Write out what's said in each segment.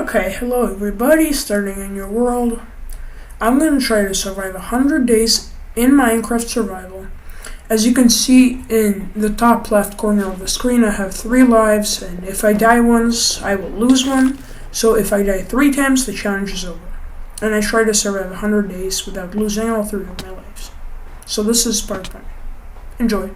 Okay, hello everybody, starting in your world. I'm going to try to survive 100 days in Minecraft survival. As you can see in the top left corner of the screen, I have 3 lives, and if I die once, I will lose one. So if I die 3 times, the challenge is over. And I try to survive 100 days without losing all 3 of my lives. So this is part 1. Enjoy.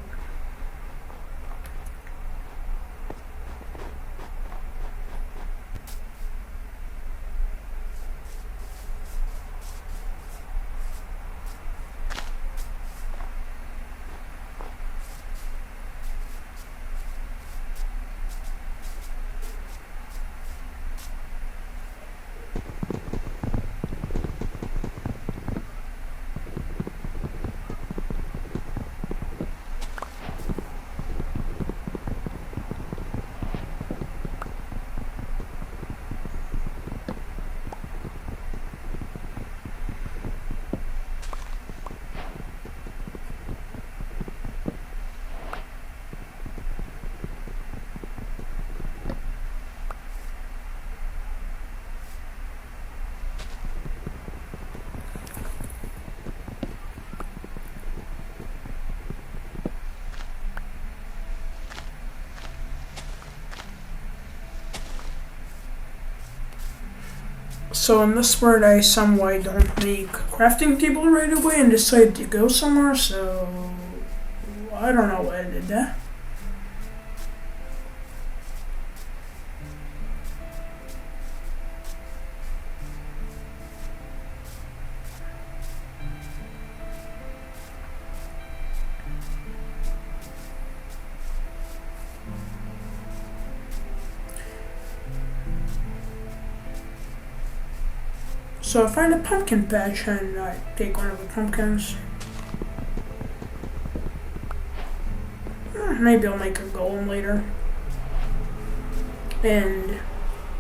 So in this part, I somewhat don't make a crafting table right away and decide to go somewhere, so I don't know why I did that. So I find a pumpkin patch and I take one of the pumpkins. Maybe I'll make a golem later. And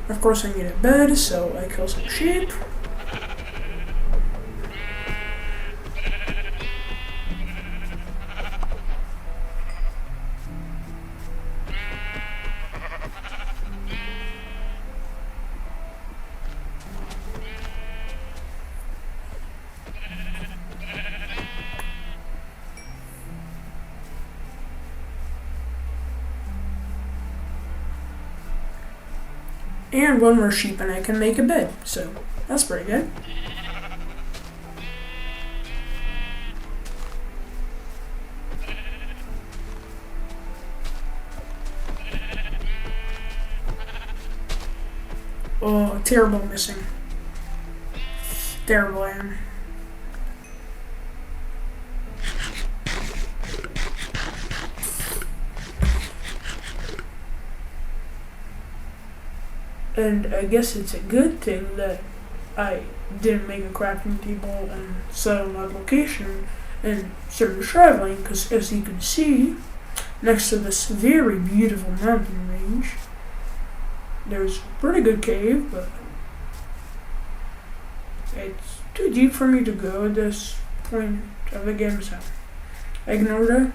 of course I need a bed, so I kill some sheep. And one more sheep and I can make a bed, so that's pretty good. Oh, terrible missing. Terrible I am. And I guess it's a good thing that I didn't make a crafting table and settle my location and started traveling, because as you can see, next to this very beautiful mountain range, there's a pretty good cave, but it's too deep for me to go at this point of the game, so ignore that.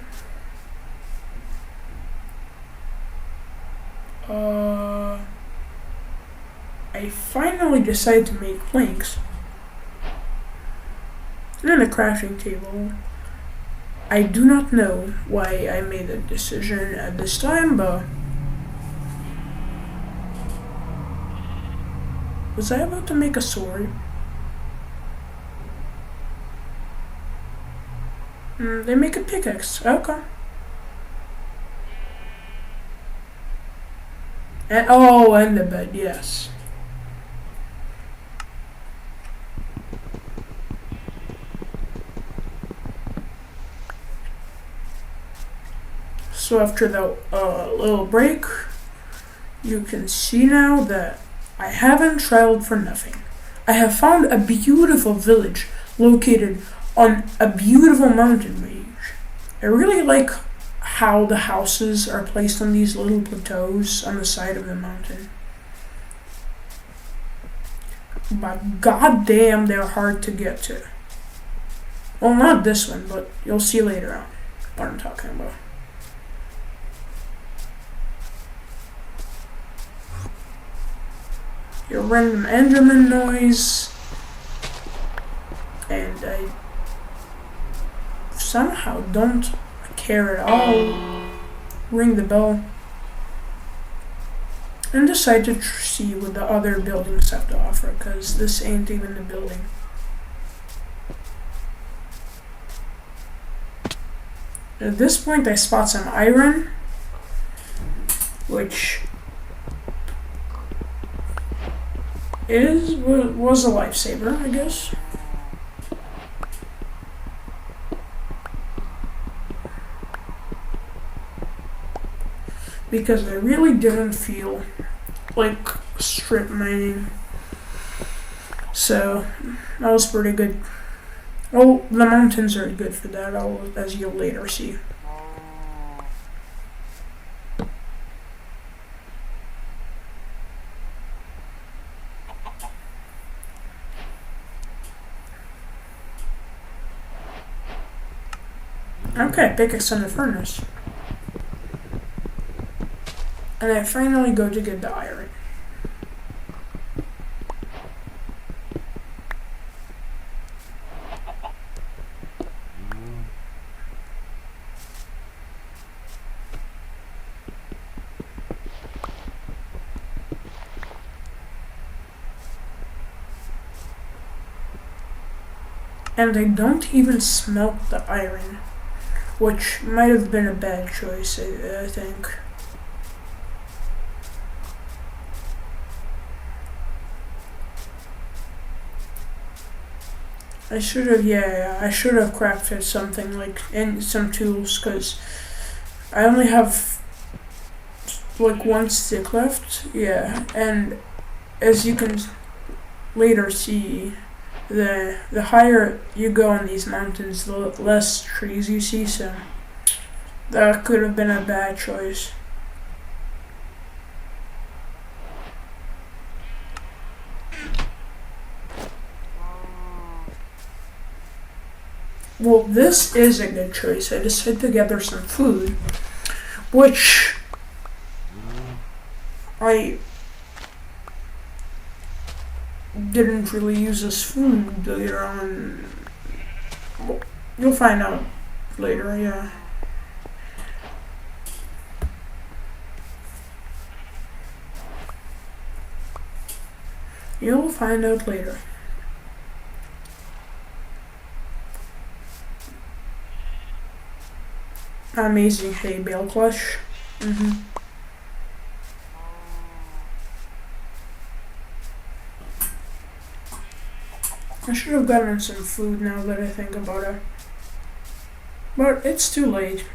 I finally decided to make planks and a crafting table. I do not know why I made that decision at this time, but was I about to make a sword? They make a pickaxe. Okay. And the bed, yes. So after that little break, you can see now that I haven't traveled for nothing. I have found a beautiful village located on a beautiful mountain range. I really like how the houses are placed on these little plateaus on the side of the mountain. But goddamn, they're hard to get to. Well, not this one, but you'll see later on what I'm talking about. hear random Enderman noise, and I somehow don't care at all. Ring the bell and decide to see what the other buildings have to offer, because this ain't even the building. At this point I spot some iron, which was a lifesaver, I guess. Because I really didn't feel like strip mining. So that was pretty good. Well, the mountains are good for that, as you'll later see. Okay, pickaxe on the furnace. And I finally go to get the iron. And I don't even smelt the iron, which might have been a bad choice, I think. I should have crafted something like some tools, because I only have like one stick left. Yeah, and as you can later see, the higher you go on these mountains, the less trees you see, so that could have been a bad choice. Well, this is a good choice. I decided to gather some food, which I didn't really use as food later on. Well, you'll find out later, yeah. You'll find out later. Amazing hay bale clutch. I should have gotten some food now that I think about it. But it's too late.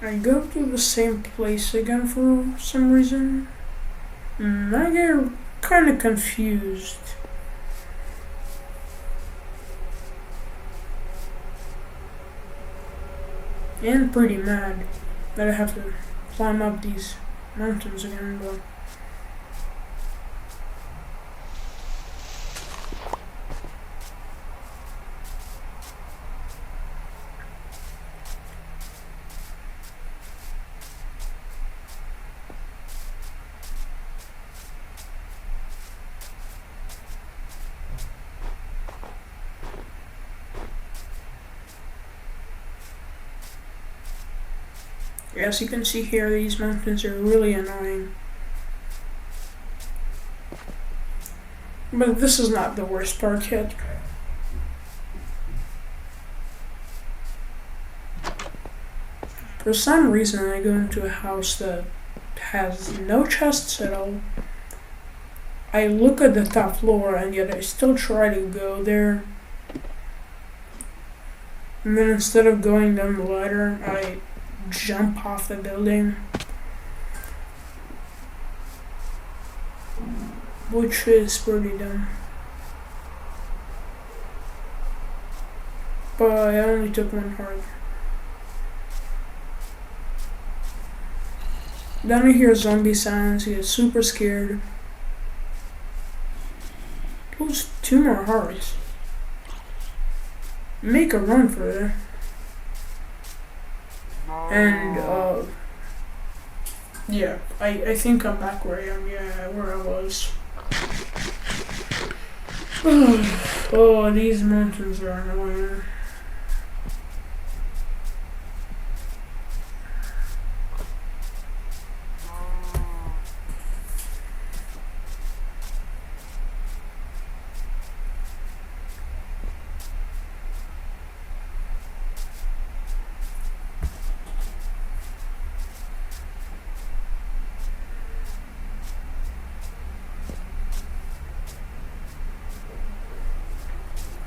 I go to the same place again for some reason. I get kind of confused. And pretty mad that I have to climb up these mountains again, but as you can see here, these mountains are really annoying. But this is not the worst part yet. For some reason, I go into a house that has no chests at all. I look at the top floor, and yet I still try to go there. And then instead of going down the ladder, I jump off the building, which is pretty dumb. But I only took one heart. Then I hear zombie sounds, I get super scared. Those 2 more hearts. Make a run for it. And, yeah, I think I'm back where I am, yeah, where I was. Oh, these mountains are annoying.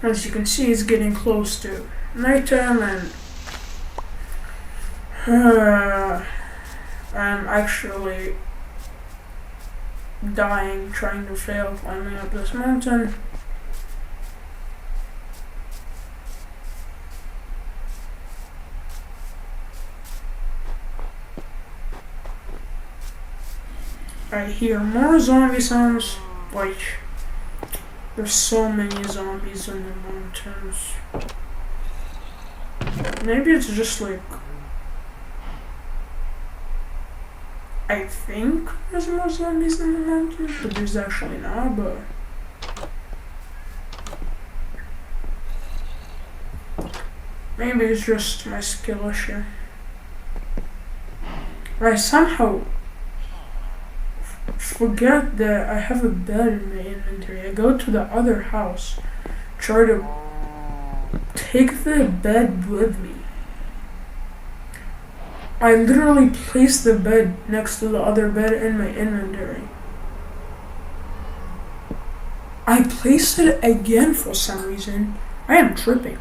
As you can see, it's getting close to nighttime, and I'm actually dying trying to fail climbing up this mountain. I hear more zombie sounds, like there's so many zombies in the mountains. Maybe it's just like, I think there's more zombies in the mountains, but there's actually not, but maybe it's just my skill issue. I somehow forget that I have a bed in my inventory. I go to the other house, try to take the bed with me. I literally place the bed next to the other bed in my inventory. I place it again for some reason. I am tripping.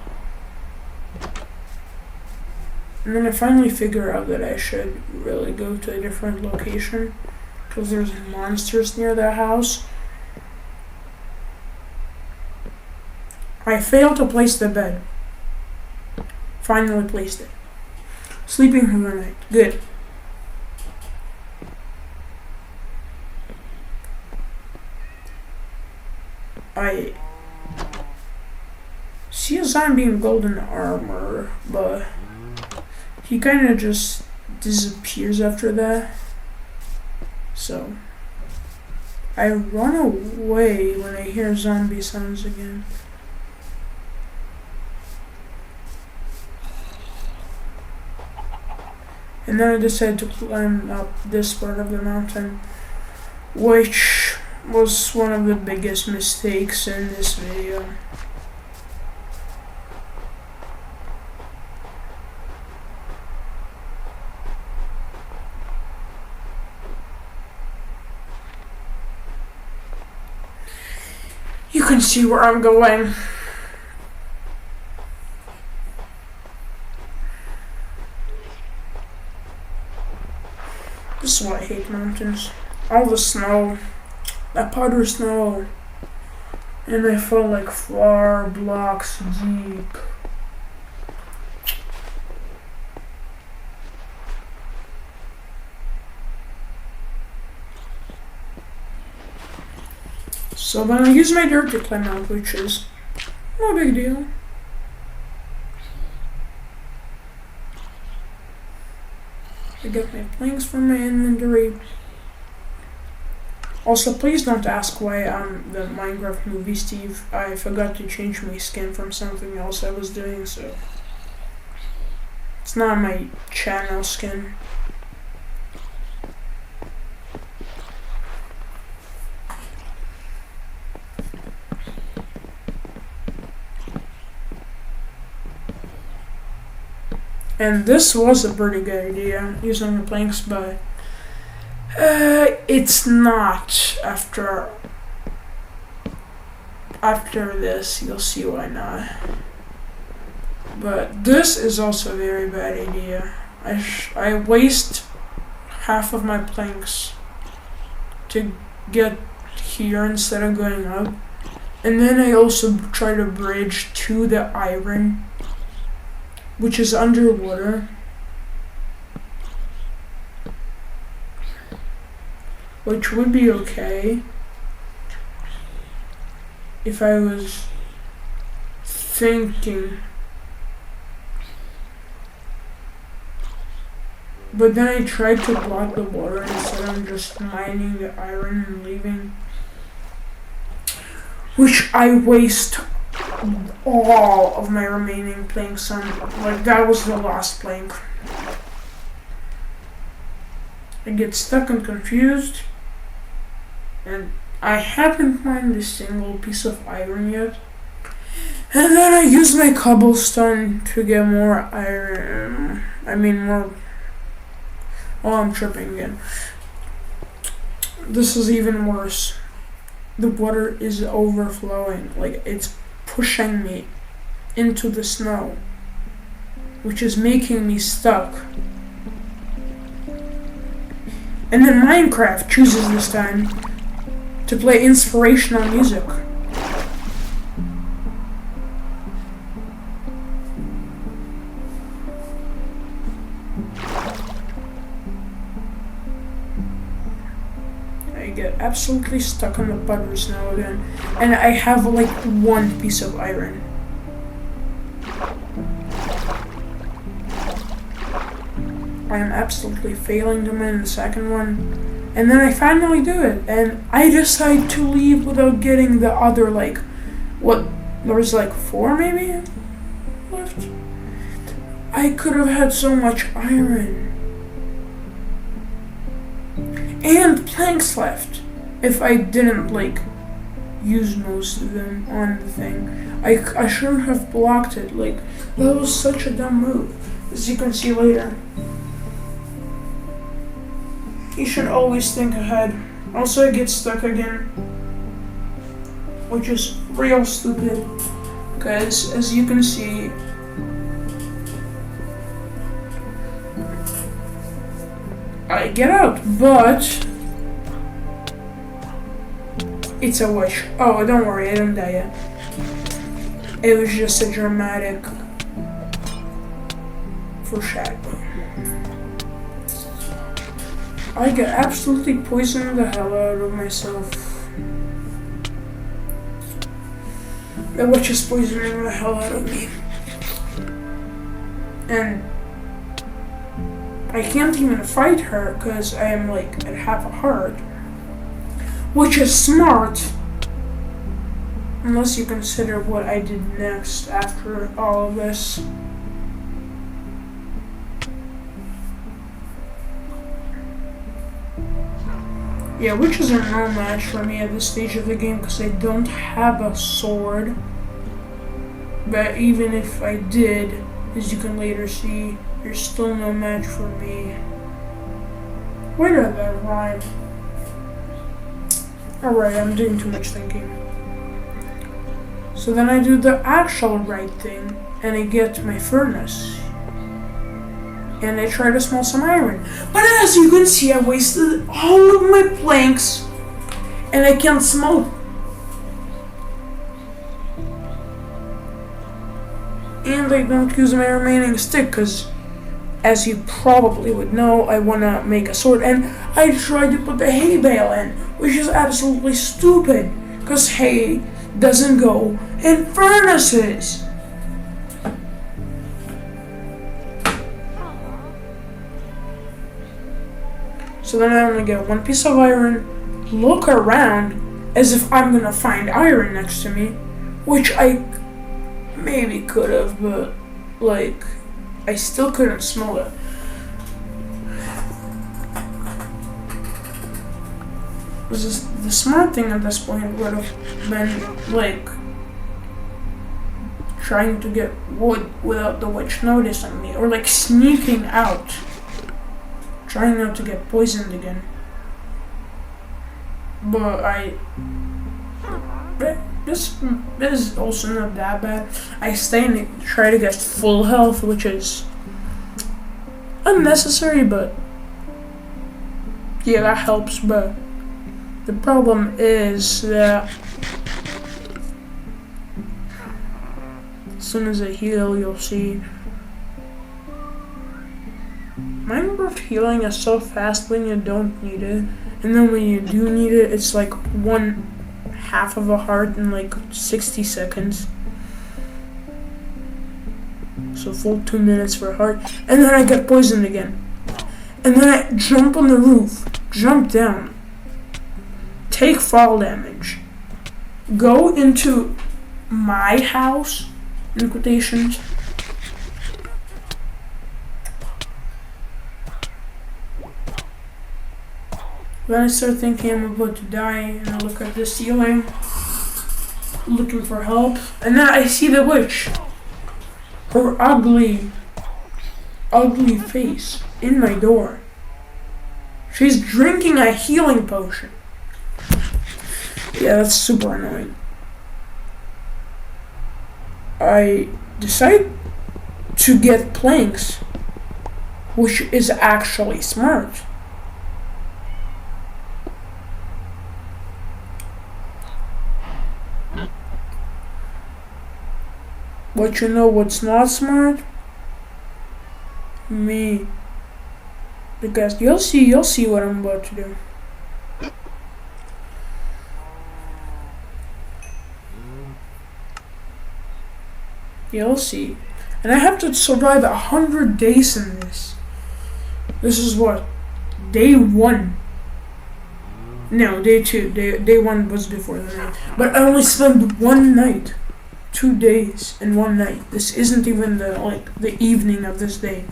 And then I finally figure out that I should really go to a different location, because there's monsters near that house. I failed to place the bed. Finally placed it. Sleeping through the night. Good. I see a zombie in golden armor, but he kind of just disappears after that. So I run away when I hear zombie sounds again. And then I decided to climb up this part of the mountain, which was one of the biggest mistakes in this video. You can see where I'm going. This is why I hate mountains. All the snow, that powder snow, and I felt like 4 blocks deep. So then I use my dirt to climb out, which is no big deal. I get my planks from my inventory. Also, please don't ask why I'm the Minecraft movie Steve. I forgot to change my skin from something else I was doing, so it's not my channel skin. And this was a pretty good idea, using the planks, but it's not after this. You'll see why not. But this is also a very bad idea. I waste half of my planks to get here instead of going up. And then I also try to bridge to the iron, which is underwater, which would be okay if I was thinking. But then I tried to block the water instead of just mining the iron and leaving. Which I waste all of my remaining planks on. Like, that was the last plank. I get stuck and confused. And I haven't mined a single piece of iron yet. And then I use my cobblestone to get more iron. More. Oh, I'm tripping again. This is even worse. The water is overflowing. Like, it's pushing me into the snow, which is making me stuck. And then Minecraft chooses this time to play inspirational music. I get absolutely stuck on the butters now again, and I have like one piece of iron. I am absolutely failing to mine the second one, and then I finally do it, and I decide to leave without getting the other, like, what, there was like 4 maybe left? I could have had so much iron. And planks left, if I didn't, like, use most of them on the thing. I shouldn't have blocked it, like, that was such a dumb move, as you can see later. You should always think ahead. Also, I get stuck again, which is real stupid, because as you can see, I get out, but it's a wish. Oh, don't worry, I didn't die yet. It was just a dramatic foreshadowing. I get absolutely poisoned the hell out of myself. The witch is poisoning the hell out of me. And I can't even fight her because I am like at half a heart. Which is smart. Unless you consider what I did next after all of this. Yeah, which is a no match for me at this stage of the game because I don't have a sword. But even if I did, as you can later see, there's still no match for me. Where did that rhyme? Alright, I'm doing too much thinking. So then I do the actual right thing, and I get my furnace. And I try to smelt some iron. But as you can see, I wasted all of my planks, and I can't smelt. And I don't use my remaining stick, because as you probably would know, I want to make a sword, and I tried to put the hay bale in, which is absolutely stupid, because hay doesn't go in furnaces. So then I only get one piece of iron, look around as if I'm gonna find iron next to me, which I maybe could have, but like, I still couldn't smell it. The smart thing at this point would have been like trying to get wood without the witch noticing me, or like sneaking out, trying not to get poisoned again. But this is also not that bad. I stay and try to get full health, which is unnecessary, but yeah, that helps. But the problem is that as soon as I heal, you'll see Minecraft healing is so fast when you don't need it, and then when you do need it, it's like 1/2 half of a heart in like 60 seconds. So full 2 minutes for a heart. And then I get poisoned again. And then I jump on the roof, jump down, take fall damage, go into my house, in quotations. Then I start thinking I'm about to die, and I look at the ceiling, looking for help, and then I see the witch. Her ugly face in my door. She's drinking a healing potion. Yeah, that's super annoying. I decide to get planks, which is actually smart. But you know what's not smart? Me. Because you'll see what I'm about to do. You'll see. And I have to survive 100 days in this. This is what? Day 1. No, day 2. Day 1 was before the night. But I only spent 1 night. 2 days and 1 night. This isn't even the evening of this day.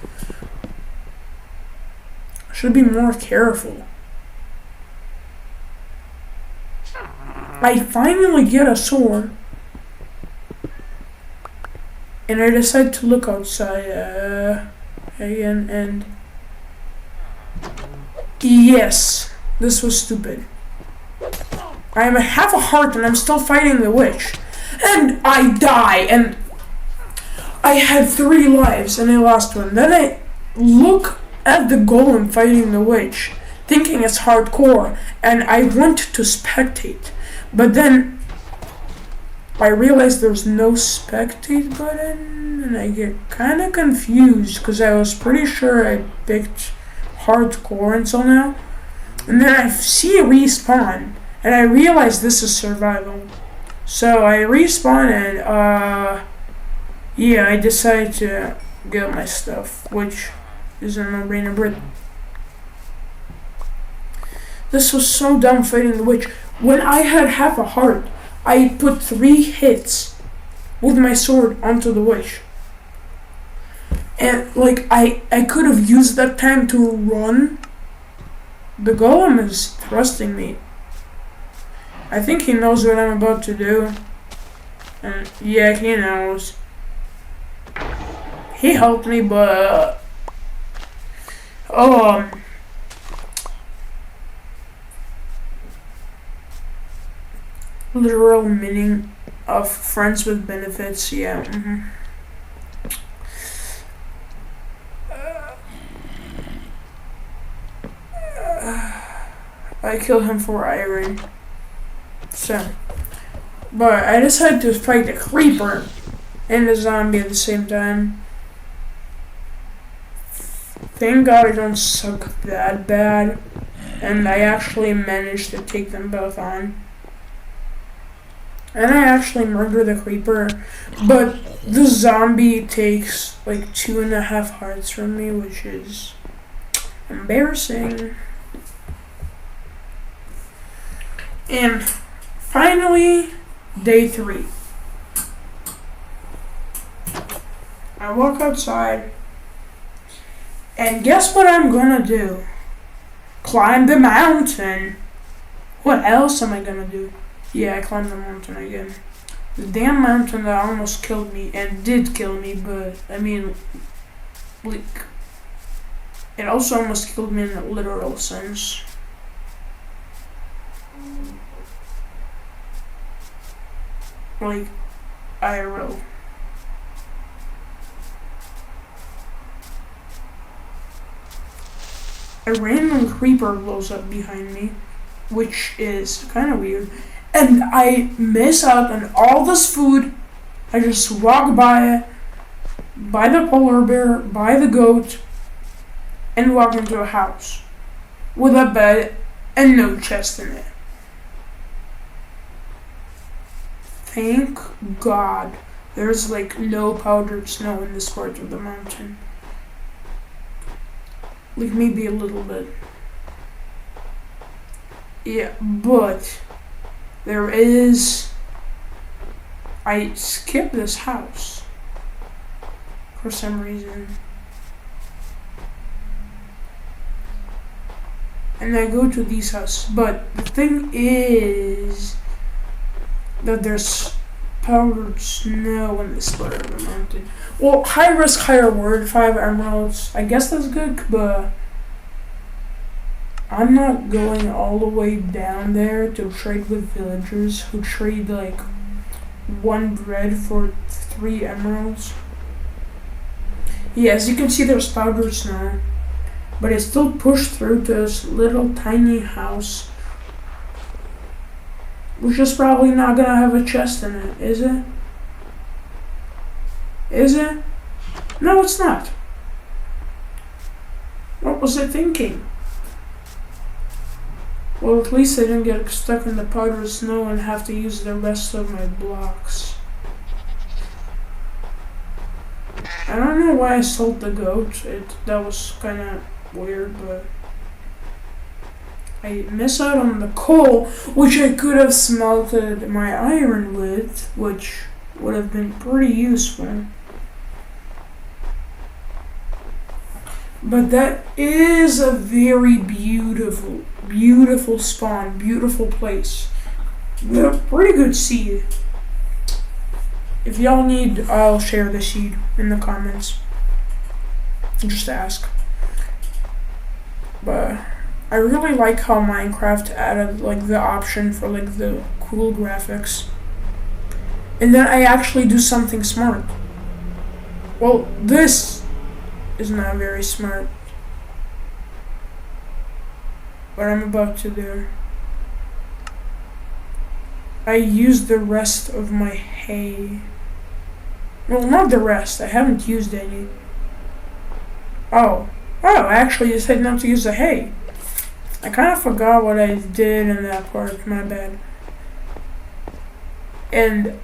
I should be more careful. I finally get a sword. And I decide to look outside again, and yes, this was stupid. I am half a heart and I'm still fighting the witch. And I die, and I had 3 lives and I lost 1. Then I look at the golem fighting the witch, thinking it's hardcore, and I want to spectate. But then I realize there's no spectate button, and I get kind of confused because I was pretty sure I picked hardcore until now. And then I see a respawn, and I realize this is survival. So I respawn, and yeah, I decide to get my stuff, which is a no-brainer. But this was so dumb fighting the witch. When I had half a heart, I put 3 hits with my sword onto the witch. And I could have used that time to run. The golem is thrusting me. I think he knows what I'm about to do. And yeah, he knows. He helped me, but literal meaning of friends with benefits, yeah. I killed him for iron. So, but I decided to fight the creeper and the zombie at the same time. Thank God I don't suck that bad, and I actually managed to take them both on. And I actually murder the creeper, but the zombie takes like 2.5 hearts from me, which is embarrassing. And finally, day 3. I walk outside, and guess what I'm gonna do? Climb the mountain. What else am I gonna do? Yeah, I climbed the mountain again. The damn mountain that almost killed me, and did kill me, but I mean, like, it also almost killed me in a literal sense. Like, IRL. A random creeper blows up behind me, which is kind of weird. And I miss out on all this food. I just walk by it, by the polar bear, by the goat, and walk into a house with a bed and no chest in it. thank God there's like no powdered snow in this part of the mountain. Like maybe a little bit. Yeah, but there is. I skipped this house for some reason. And I go to these houses. But the thing is that there's powdered snow in this part of the mountain. Well, high risk, high reward, 5 emeralds. I guess that's good, but I'm not going all the way down there to trade with villagers who trade like 1 bread for 3 emeralds. Yeah, as you can see, there's powdered snow, but I still pushed through to this little tiny house, which is probably not gonna have a chest in it, is it? Is it? No, it's not. What was I thinking? Well, at least I didn't get stuck in the powdered snow and have to use the rest of my blocks. I don't know why I sold the goat. That was kind of weird, but I miss out on the coal, which I could have smelted my iron with, which would have been pretty useful. But that is a very beautiful spawn, beautiful place. We have pretty good seed. If y'all need, I'll share the seed in the comments. Just ask. But I really like how Minecraft added like the option for like the cool graphics. And then I actually do something smart. Well, this is not very smart. What I'm about to do. I used the rest of my hay. Well, not the rest. I haven't used any. Oh, I actually decided not to use the hay. I kind of forgot what I did in that part. My bad. And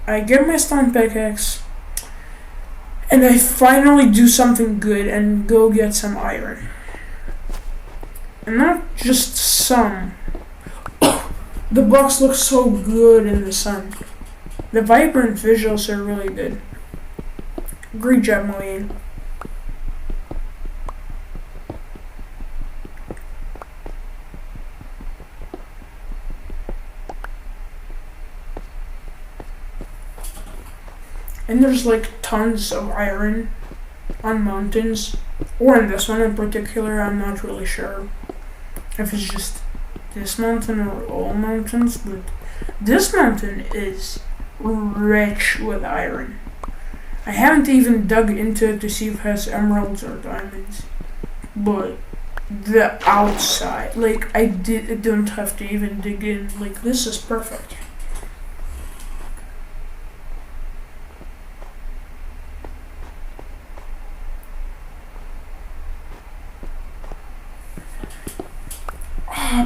I get my stone pickaxe. And I finally do something good and go get some iron. And not just some. The blocks look so good in the sun. The vibrant visuals are really good. Great job, Moeen. And there's like tons of iron on mountains, or in this one in particular. I'm not really sure if it's just this mountain or all mountains, but this mountain is rich with iron. I haven't even dug into it to see if it has emeralds or diamonds, but the outside, like I don't have to even dig in. Like this is perfect.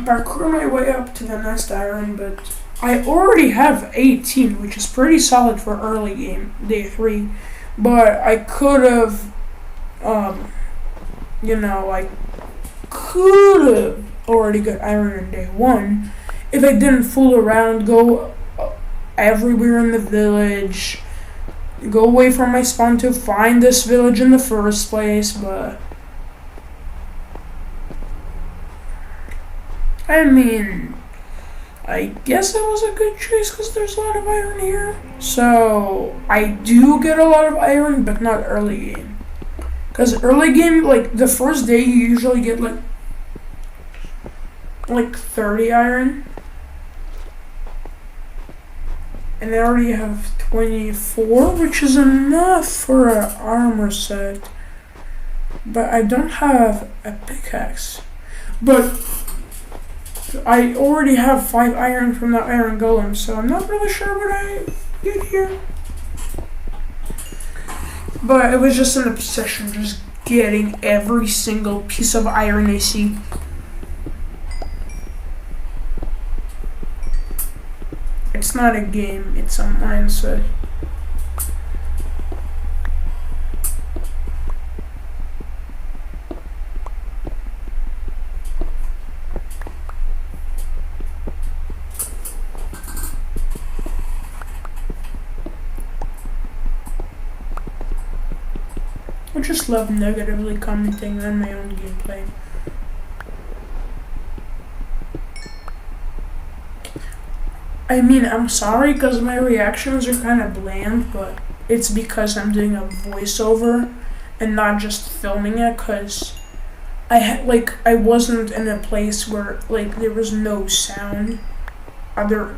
Parkour my way up to the next iron, but I already have 18, which is pretty solid for early game, day 3. But I could have, I could have already got iron in day 1 if I didn't fool around, go everywhere in the village, go away from my spawn to find this village in the first place, but I mean, I guess it was a good choice because there's a lot of iron here. So, I do get a lot of iron, but not early game. Because early game, like, the first day you usually get, like 30 iron. And I already have 24, which is enough for an armor set. But I don't have a pickaxe. But I already have 5 iron from that iron golem, so I'm not really sure what I did here. But it was just an obsession, just getting every single piece of iron I see. I It's not a game, it's a mindset. I just love negatively commenting on my own gameplay. I mean, I'm sorry because my reactions are kind of bland, but it's because I'm doing a voiceover and not just filming it, because I wasn't in a place where there was no sound other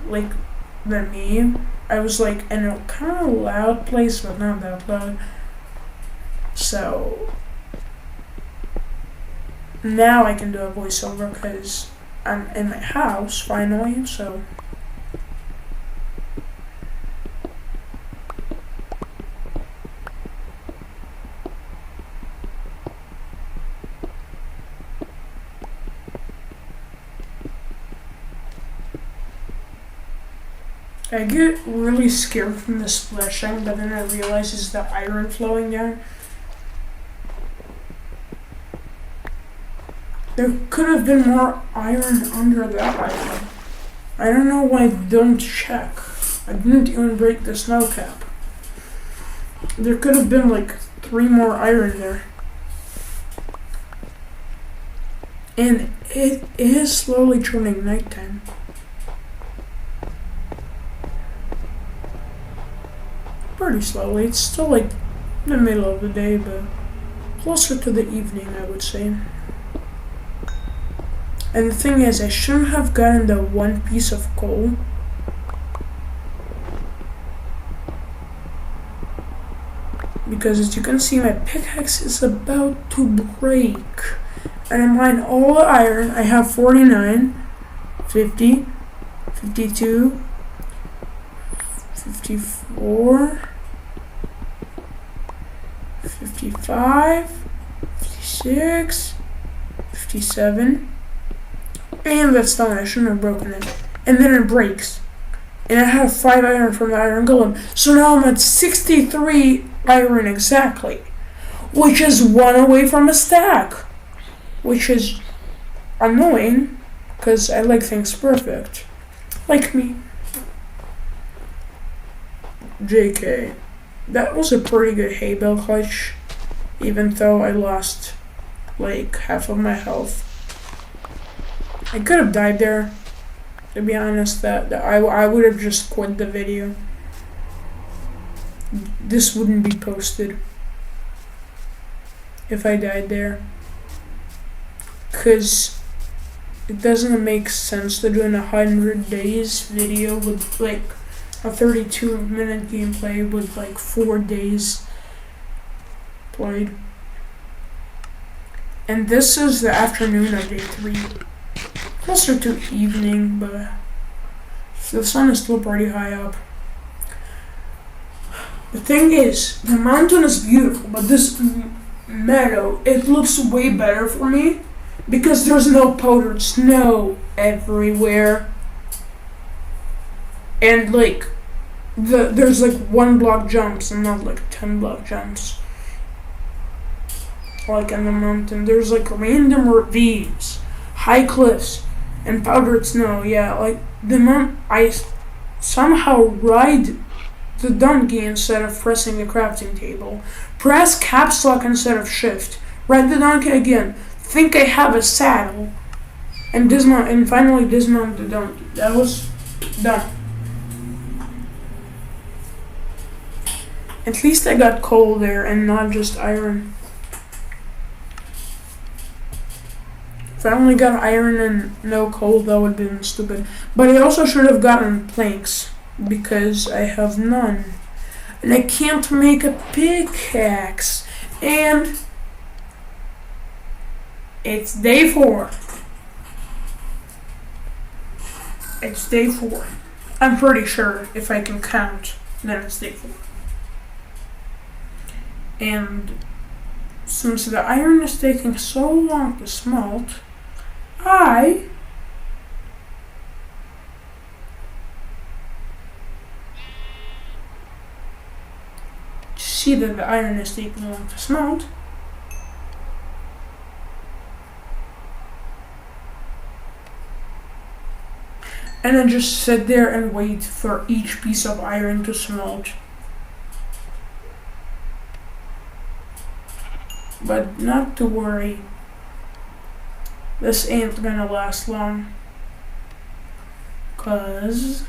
than me. I was in a kind of loud place, but not that loud. So now I can do a voiceover because I'm in my house finally. So I get really scared from the splashing, but then I realize it's the iron flowing down. There could have been more iron under that iron. I don't know why I don't check. I didn't even break the snow cap. There could have been 3 more iron there. And it is slowly turning nighttime. Pretty slowly. It's still the middle of the day, but closer to the evening, I would say. And the thing is, I shouldn't have gotten the 1 piece of coal. Because as you can see, my pickaxe is about to break. And I mine all the iron. I have 49, 50, 52, 54, 55, 56, 57. And that's done. I shouldn't have broken it. And then it breaks. And I have 5 iron from the iron golem. So now I'm at 63 iron exactly. Which is 1 away from a stack. Which is annoying. Because I like things perfect. Like me. JK. That was a pretty good hay bale clutch. Even though I lost half of my health. I could have died there, to be honest. That I would have just quit the video. This wouldn't be posted if I died there, cause it doesn't make sense to do an 100 days video with a 32-minute gameplay with 4 days played. And this is the afternoon of day 3. Closer to evening, but the sun is still pretty high up. The thing is, the mountain is beautiful, but this meadow, it looks way better for me because there's no powdered snow everywhere. And there's 1 block jumps and not 10 block jumps. In the mountain, there's random ravines, high cliffs, and powdered snow. Yeah, I somehow ride the donkey instead of pressing the crafting table. Press caps lock instead of shift. Ride the donkey again. Think I have a saddle. And dismount, and finally dismount the donkey. That was done. At least I got coal there and not just iron. If I only got iron and no coal, that would have been stupid. But I also should have gotten planks, because I have none. And I can't make a pickaxe. And it's day 4. It's day 4. I'm pretty sure if I can count, then it's day 4. And since the iron is taking so long to smelt, I see that the iron is taking long to smelt. And then just sit there and wait for each piece of iron to smelt. But not to worry, this ain't gonna last long, cause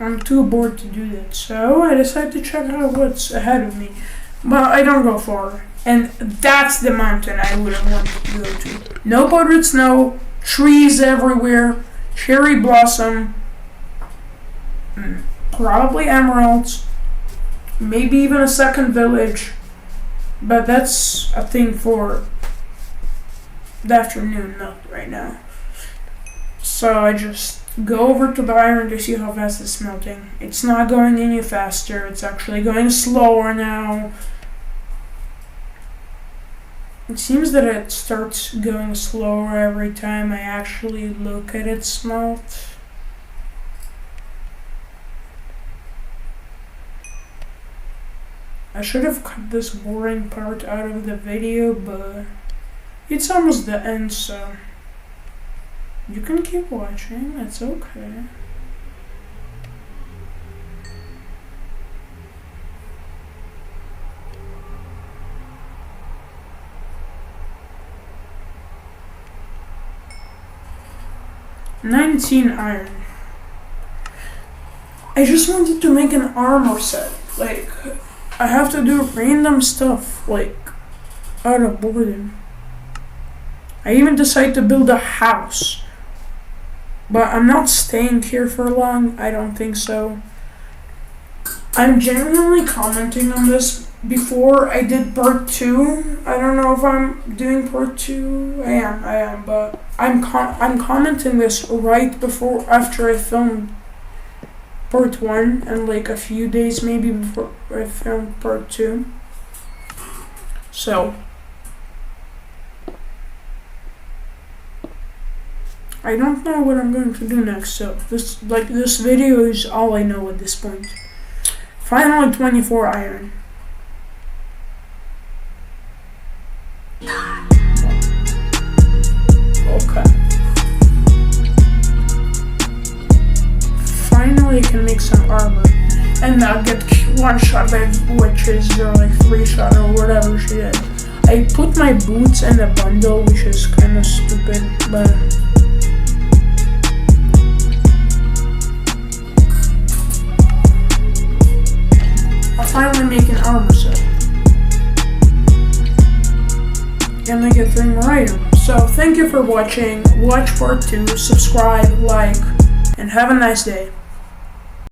I'm too bored to do that. So I decided to check out what's ahead of me. But I don't go far. And that's the mountain I wouldn't want to go to. No powdered snow, trees everywhere, cherry blossom, probably emeralds, maybe even a second village. But that's a thing for the afternoon, not right now. So I just go over to the iron to see how fast it's smelting. It's not going any faster, it's actually going slower now. It seems that it starts going slower every time I actually look at it smelt. I should have cut this boring part out of the video, but it's almost the end, so you can keep watching, that's okay. $19 iron. I just wanted to make an armor set. Like, I have to do random stuff, like, out of boredom. I even decided to build a house. But I'm not staying here for long, I don't think so. I'm genuinely commenting on this before I did part 2. I don't know if I'm doing part 2. I am, but I'm commenting this right after I filmed part 1 and like a few days maybe before I filmed part 2. So I don't know what I'm going to do next, so this video is all I know at this point. Finally 24 iron. Okay. Finally I can make some armor. And not get one shot by witches or like 3 shot or whatever she did. I put my boots in a bundle, which is kinda stupid, but I'll finally make an armor set. And I get 3 more items. So thank you for watching. Watch part 2, subscribe, like, and have a nice day.